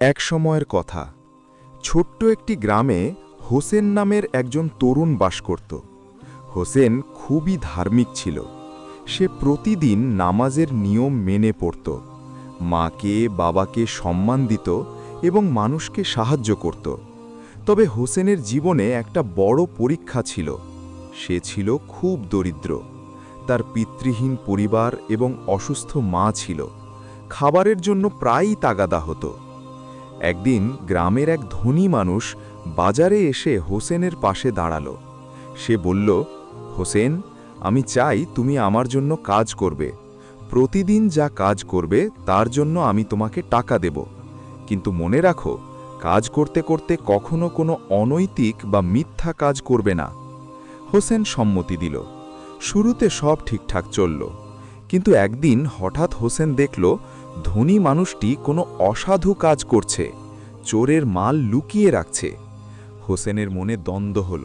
এক সময়ের কথা। ছোট্ট একটি গ্রামে হোসেন নামের একজন তরুণ বাস করত। হোসেন খুবই ধার্মিক ছিল। সে প্রতিদিন নামাজের নিয়ম মেনে পড়ত, মাকে বাবাকে সম্মান দিত এবং মানুষকে সাহায্য করত। তবে হোসেনের জীবনে একটা বড় পরীক্ষা ছিল। সে ছিল খুব দরিদ্র। তার পিতৃহীন পরিবার এবং অসুস্থ মা ছিল। খাবারের জন্য প্রায়ই তাগাদা হতো। একদিন গ্রামের এক ধনী মানুষ বাজারে এসে হোসেনের পাশে দাঁড়ালো। সে বলল, হোসেন, আমি চাই তুমি আমার জন্য কাজ করবে। প্রতিদিন যা কাজ করবে তার জন্য আমি তোমাকে টাকা দেব, কিন্তু মনে রাখো, কাজ করতে করতে কখনো কোনো অনৈতিক বা মিথ্যা কাজ করবে না। হোসেন সম্মতি দিল। শুরুতে সব ঠিকঠাক চলল, কিন্তু একদিন হঠাৎ হোসেন দেখল ধনী মানুষটি কোনো অসাধু কাজ করছে, চোরের মাল লুকিয়ে রাখছে। হোসেনের মনে দ্বন্দ্ব হল।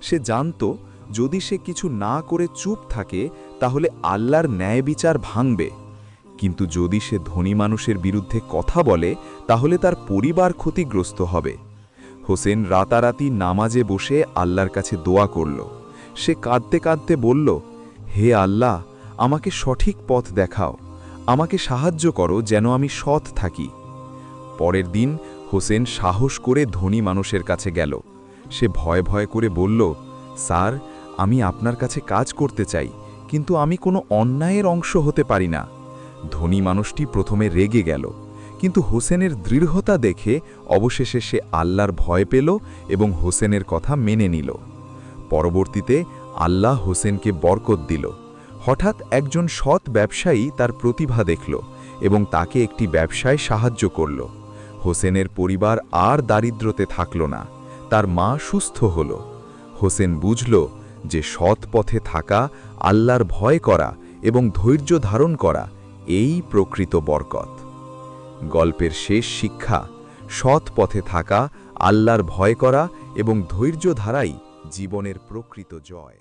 সে জানত, যদি সে কিছু না করে চুপ থাকে তাহলে আল্লাহর ন্যায় বিচার ভাঙবে, কিন্তু যদি সে ধনী মানুষের বিরুদ্ধে কথা বলে তাহলে তার পরিবার ক্ষতিগ্রস্ত হবে। হোসেন রাতারাতি নামাজে বসে আল্লাহর কাছে দোয়া করল। সে কাঁদতে কাঁদতে বলল, হে আল্লাহ, আমাকে সঠিক পথ দেখাও, আমাকে সাহায্য করো যেন আমি সৎ থাকি। পরের দিন হোসেন সাহস করে ধনী মানুষের কাছে গেল। সে ভয় ভয় করে বলল, স্যার, আমি আপনার কাছে কাজ করতে চাই, কিন্তু আমি কোনো অন্যায়ের অংশ হতে পারি না। ধনী মানুষটি প্রথমে রেগে গেল, কিন্তু হোসেনের দৃঢ়তা দেখে অবশেষে সে আল্লাহর ভয় পেল এবং হোসেনের কথা মেনে নিল। পরবর্তীতে আল্লাহ হোসেনকে বরকত দিল। হঠাৎ একজন সৎ ব্যবসায়ী তার প্রতিভা দেখল এবং তাকে একটি ব্যবসায় সাহায্য করল। হোসেনের পরিবার আর দারিদ্র্যতে থাকল না, তার মা সুস্থ হল। হোসেন বুঝল যে সৎ পথে থাকা, আল্লাহর ভয় করা এবং ধৈর্য ধারণ করা এই প্রকৃত বরকত। গল্পের শেষ শিক্ষা: সৎ পথে থাকা, আল্লাহর ভয় করা এবং ধৈর্য ধারাই জীবনের প্রকৃত জয়।